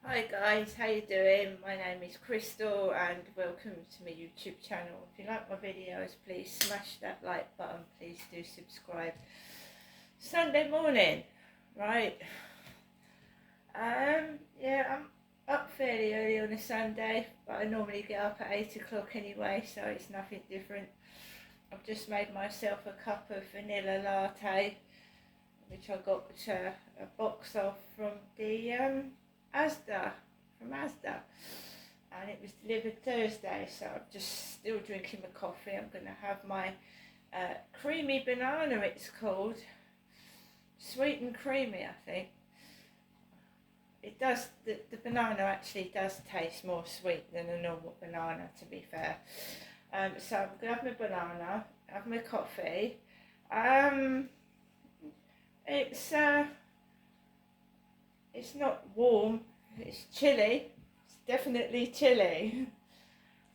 Hi guys, how you doing? My name is Crystal and welcome to my YouTube channel. If you like my videos, please smash that like button. Please do subscribe. Sunday morning, right? Yeah, I'm up fairly early on a Sunday, but I normally get up at 8 o'clock anyway, so it's nothing different. I've just made myself a cup of vanilla latte, which I got a box of from the Asda, and it was delivered Thursday, so I'm just still drinking my coffee. I'm going to have my creamy banana, it's called, sweet and creamy, I think. It does, the banana actually does taste more sweet than a normal banana, to be fair. So I'm going to have my banana, have my coffee. It's not warm, it's chilly. It's definitely chilly.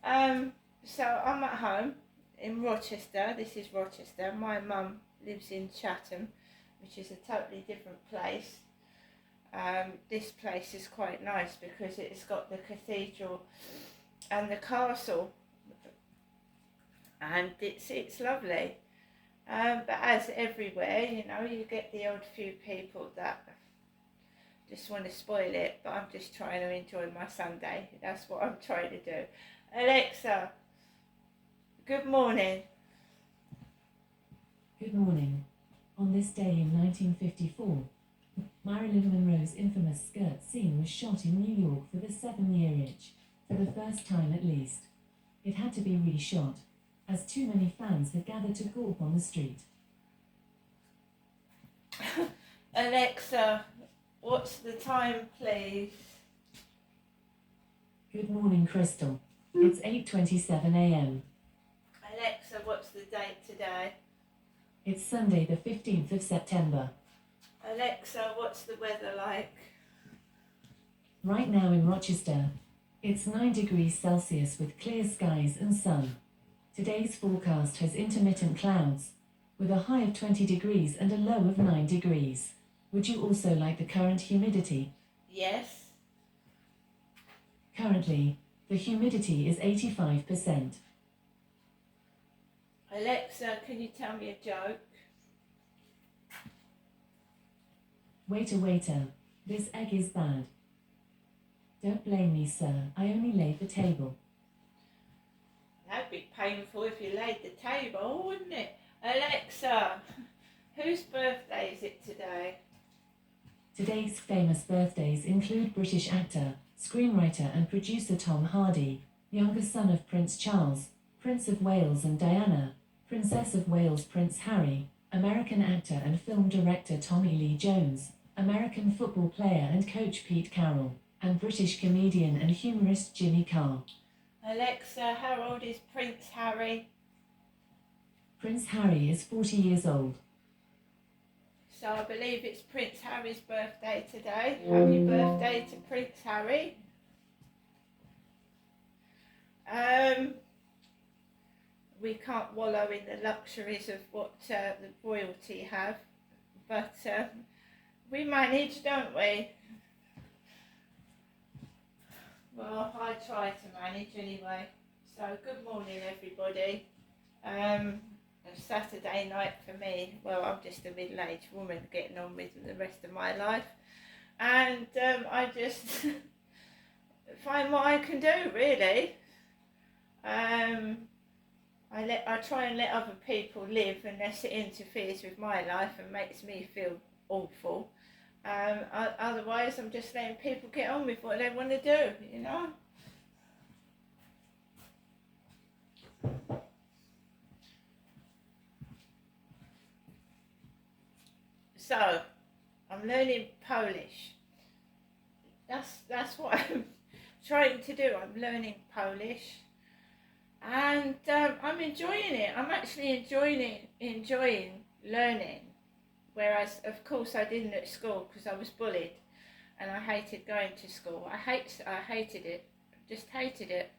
So I'm at home in Rochester. This is Rochester. My mum lives in Chatham, which is a totally different place. This place is quite nice because it's got the cathedral and the castle, and it's lovely. But as everywhere, you get the odd few people that just want to spoil it, but I'm just trying to enjoy my Sunday. That's what I'm trying to do. Alexa, good morning. Good morning. On this day in 1954, Marilyn Monroe's infamous skirt scene was shot in New York for the 7-year itch, for the first time at least. It had to be reshot, as too many fans had gathered to gawp on the street. Alexa, what's the time, please? Good morning, Crystal. It's 8:27 a.m. Alexa, what's the date today? It's Sunday the 15th of September. Alexa, what's the weather like? Right now in Rochester, it's 9 degrees Celsius with clear skies and sun. Today's forecast has intermittent clouds, with a high of 20 degrees and a low of 9 degrees. Would you also like the current humidity? Yes. Currently, the humidity is 85%. Alexa, can you tell me a joke? Waiter, this egg is bad. Don't blame me, sir, I only laid the table. That'd be painful if you laid the table, wouldn't it? Alexa, whose birthday is it today? Today's famous birthdays include British actor, screenwriter and producer Tom Hardy, younger son of Prince Charles, Prince of Wales and Diana, Princess of Wales Prince Harry, American actor and film director Tommy Lee Jones, American football player and coach Pete Carroll, and British comedian and humorist Jimmy Carr. Alexa, how old is Prince Harry? Prince Harry is 40 years old. So I believe it's Prince Harry's birthday today. Happy birthday to Prince Harry. We can't wallow in the luxuries of what the royalty have, but we manage, don't we? Well, I try to manage anyway. So good morning, everybody. A Saturday night for me. Well, I'm just a middle-aged woman getting on with the rest of my life, and I just find what I can do, really. I try and let other people live unless it interferes with my life and makes me feel awful. Otherwise, I'm just letting people get on with what they want to do, So, I'm learning Polish. That's what I'm trying to do. I'm learning Polish, and I'm enjoying it. I'm actually enjoying learning. Whereas, of course, I didn't at school because I was bullied, and I hated going to school. I hated it. Just hated it.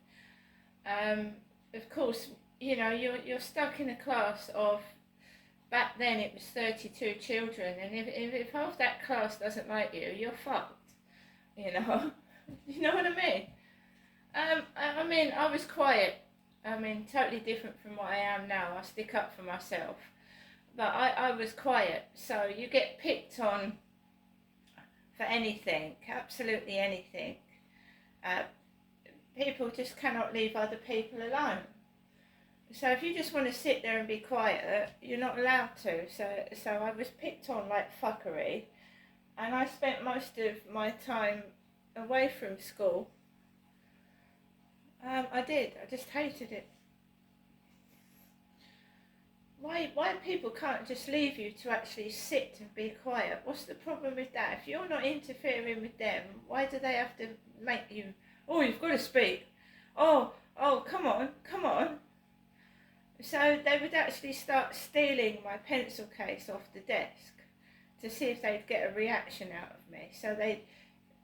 Of course, you're stuck in a class of. Back then it was 32 children, and if half that class doesn't like you, you're fucked, You know what I mean? I mean, I was quiet. I mean, totally different from what I am now. I stick up for myself. But I was quiet. So you get picked on for anything, absolutely anything. Uh, People just cannot leave other people alone. So if you just want to sit there and be quiet, you're not allowed to. So I was picked on like fuckery, and I spent most of my time away from school. I did. I just hated it. Why people can't just leave you to actually sit and be quiet? What's the problem with that? If you're not interfering with them, why do they have to make you? Oh, you've got to speak. Oh, come on, come on. So they would actually start stealing my pencil case off the desk to see if they'd get a reaction out of me. So they,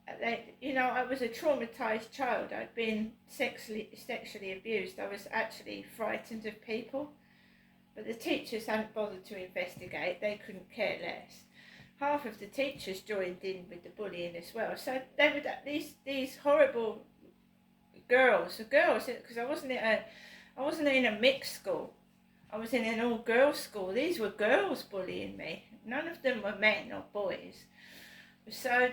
I was a traumatized child. I'd been sexually abused. I was actually frightened of people. But the teachers hadn't bothered to investigate. They couldn't care less. Half of the teachers joined in with the bullying as well. So they would these horrible girls, because I wasn't in a mixed school. I was in an all-girls school. These were girls bullying me. None of them were men or boys. So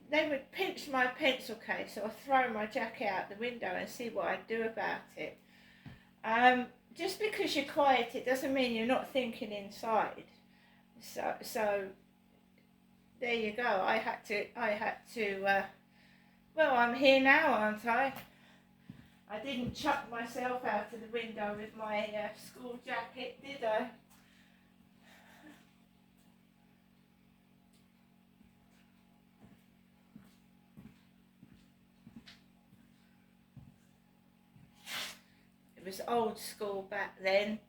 they would pinch my pencil case or throw my jacket out the window and see what I'd do about it. Just because you're quiet, it doesn't mean you're not thinking inside. So there you go. I had to. Well, I'm here now, aren't I? I didn't chuck myself out of the window with my school jacket, did I? It was old school back then.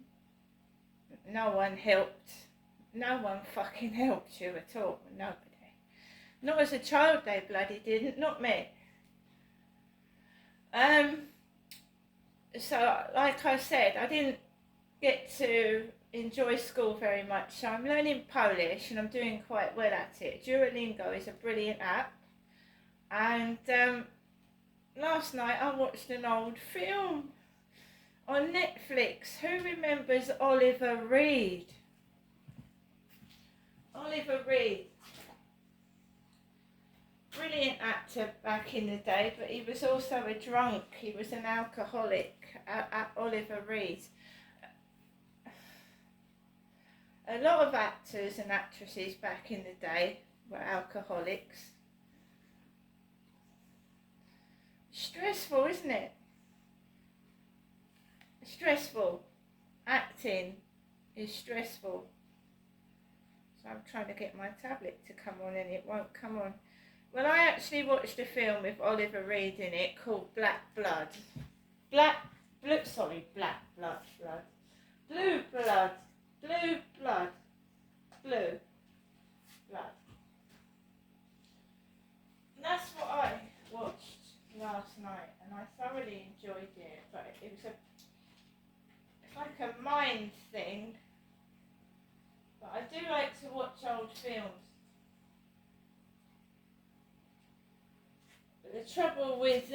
No one helped. No one fucking helped you at all. Nobody. Not as a child, they bloody didn't. Not me. So, like I said, I didn't get to enjoy school very much. So I'm learning Polish and I'm doing quite well at it. Duolingo is a brilliant app. And last night I watched an old film on Netflix. Who remembers Oliver Reed? Oliver Reed. Brilliant actor back in the day, but he was also a drunk. He was an alcoholic. Oliver Reed. A lot of actors and actresses back in the day were alcoholics. Stressful, isn't it? Stressful. Acting is stressful. So I'm trying to get my tablet to come on and it won't come on. Well, I actually watched a film with Oliver Reed in it called Black Blood. Blue blood. And that's what I watched last night, and I thoroughly enjoyed it. But it's like a mind thing. But I do like to watch old films. But the trouble with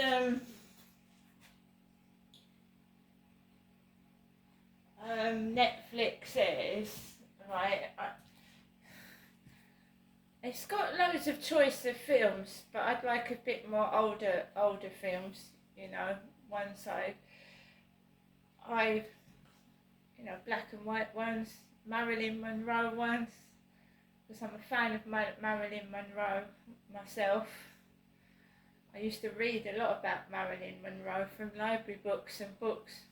Netflix is, right, it's got loads of choice of films, but I'd like a bit more older films, one side. Black and white ones, Marilyn Monroe ones, because I'm a fan of Marilyn Monroe myself. I used to read a lot about Marilyn Monroe from library books and books.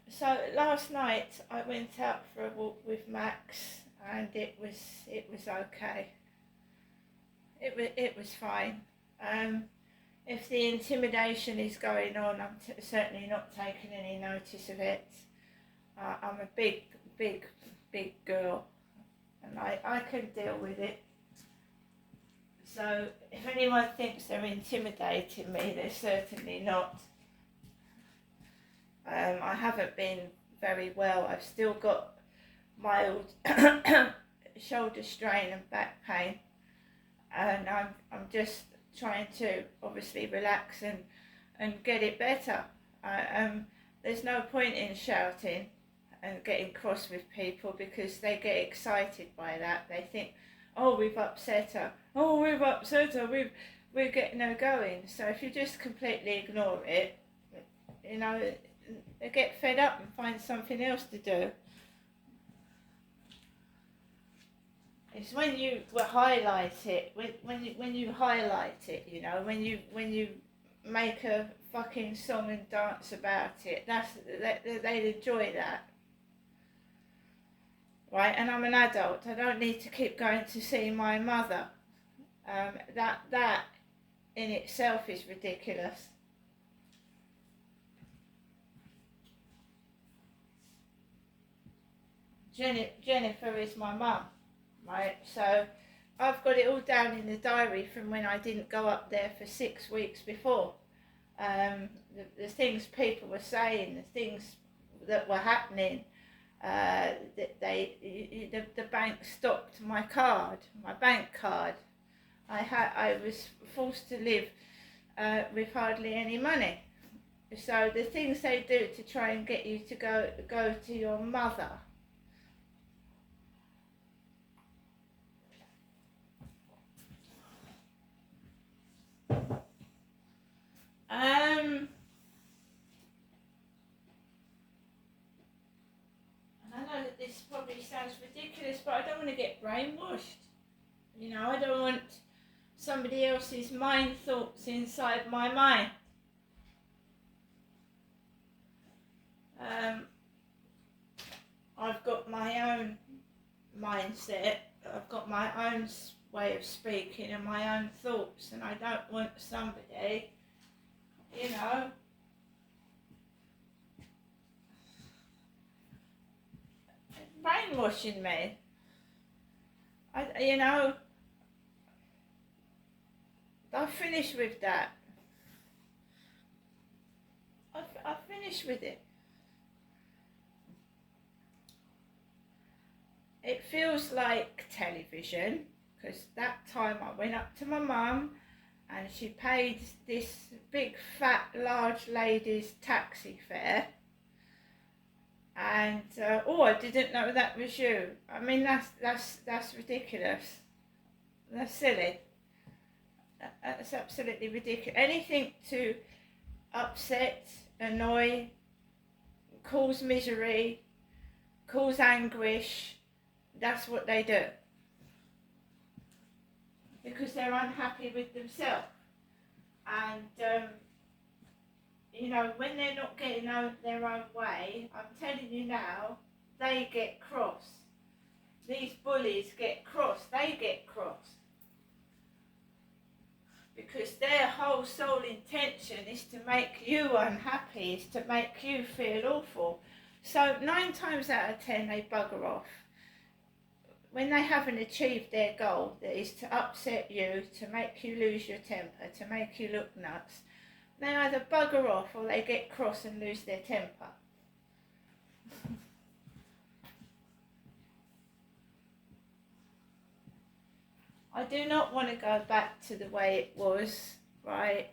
So last night I went out for a walk with Max, and it was okay. It was fine. If the intimidation is going on, I'm certainly not taking any notice of it. I'm a big girl, and I can deal with it. So if anyone thinks they're intimidating me, they're certainly not. I haven't been very well. I've still got mild shoulder strain and back pain. and I'm just trying to obviously relax and get it better. There's no point in shouting and getting cross with people because they get excited by that. They think, oh, we've upset her. Oh, we've upset her. We're getting her going. So if you just completely ignore it, you know, they get fed up and find something else to do. It's when you highlight it, when you highlight it, you know, when you make a fucking song and dance about it. They'd enjoy that, right? And I'm an adult. I don't need to keep going to see my mother. That in itself is ridiculous. Jennifer is my mum, right? So I've got it all down in the diary from when I didn't go up there for 6 weeks before. The things people were saying, the things that were happening. The bank stopped my bank card. I was forced to live with hardly any money. So the things they do to try and get you to go to your mother. I know that this probably sounds ridiculous, but I don't want to get brainwashed. You know, I don't want somebody else's mind thoughts inside my mind. I've got my own mindset. I've got my own way of speaking and my own thoughts, and I don't want somebody, you know, brainwashing me. I've finished with that. I've finished with it. It feels like television, because that time I went up to my mum and she paid this big fat large lady's taxi fare, and I didn't know that was you. I mean, that's ridiculous. That's silly. That's absolutely ridiculous. Anything to upset, annoy, cause misery, cause anguish, that's what they do. Because they're unhappy with themselves. And, you know, when they're not getting their own way, I'm telling you now, they get cross. These bullies get cross. They get cross. Because their whole sole intention is to make you unhappy, is to make you feel awful. So 9 times out of 10 they bugger off. When they haven't achieved their goal, that is to upset you, to make you lose your temper, to make you look nuts, they either bugger off or they get cross and lose their temper. I do not want to go back to the way it was, right?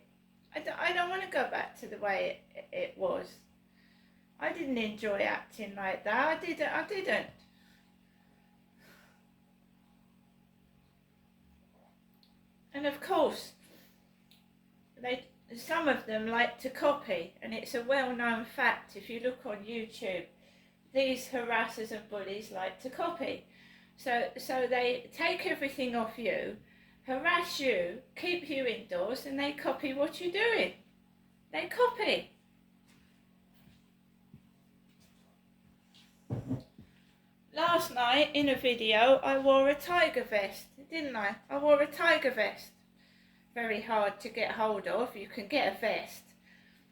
I don't want to go back to the way it was. I didn't enjoy acting like that. I didn't. And of course, some of them like to copy, and it's a well-known fact. If you look on YouTube, these harassers and bullies like to copy. So they take everything off you, harass you, keep you indoors, and they copy what you're doing. They copy. Last night in a video I wore a tiger vest, didn't I? I wore a tiger vest. Very hard to get hold of. You can get a vest.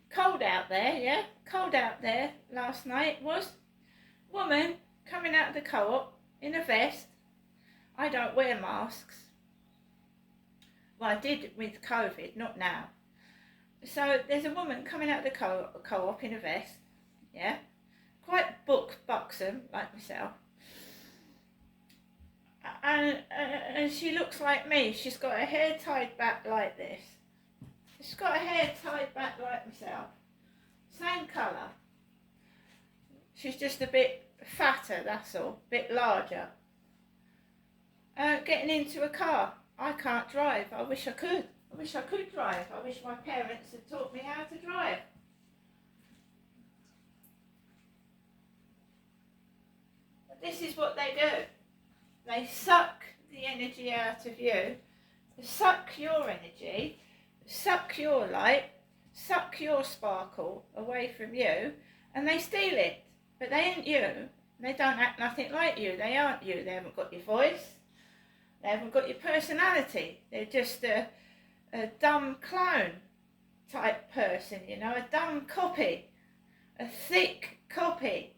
Cold out there, yeah? Cold out there last night was. Woman coming out of the co-op in a vest. I don't wear masks. Well, I did with COVID, not now. So there's a woman coming out of the co-op in a vest, yeah? Quite buxom, like myself. and she looks like me. She's got her hair tied back like this. She's got her hair tied back like myself. Same colour. She's just a bit fatter, that's all. A bit larger. Getting into a car. I can't drive. I wish I could. I wish I could drive. I wish my parents had taught me how to drive. But this is what they do. They suck the energy out of you, suck your energy, suck your light, suck your sparkle away from you, and they steal it. But they ain't you. They don't act nothing like you. They aren't you. They haven't got your voice. They haven't got your personality. They're just a dumb clone type person, you know, a dumb copy, a thick copy.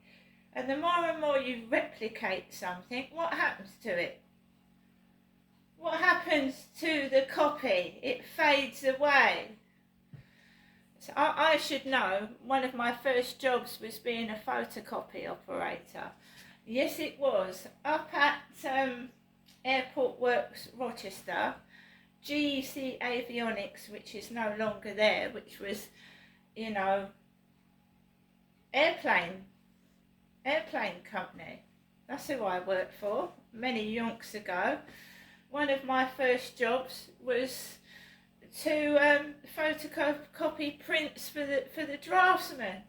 And the more and more you replicate something, what happens to it? What happens to the copy? It fades away. So I should know, one of my first jobs was being a photocopy operator. Yes, it was. Up at Airport Works Rochester, GEC Avionics, which is no longer there, which was, you know, airplane company. That's who I worked for many yonks ago. One of my first jobs was to photocopy prints for the draftsman,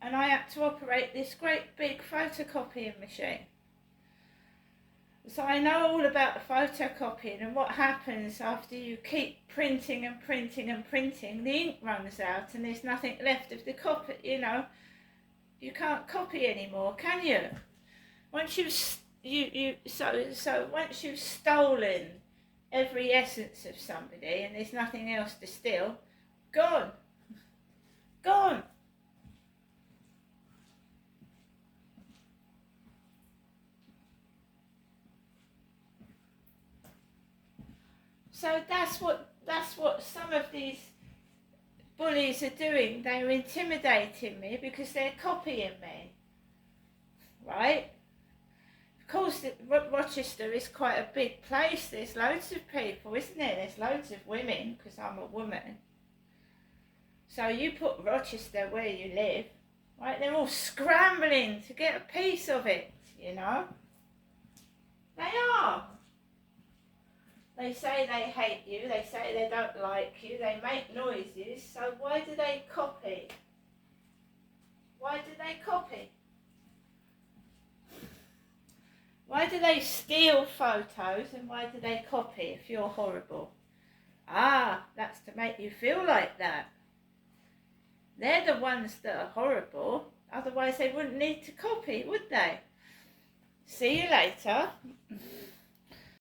and I had to operate this great big photocopying machine. So I know all about photocopying and what happens after you keep printing and printing and printing. The ink runs out and there's nothing left of the copy, you know. You can't copy anymore, can you? Once once you've stolen every essence of somebody and there's nothing else to steal, gone. So that's what some of these bullies are doing. They're intimidating me because they're copying me, right? Of course, Rochester is quite a big place. There's loads of people, isn't there? There's loads of women, because I'm a woman. So you put Rochester where you live, right? They're all scrambling to get a piece of it, you know? They are. They say they hate you, they say they don't like you, they make noises, so why do they copy? Why do they copy? Why do they steal photos and why do they copy if you're horrible? Ah, that's to make you feel like that. They're the ones that are horrible, otherwise they wouldn't need to copy, would they? See you later.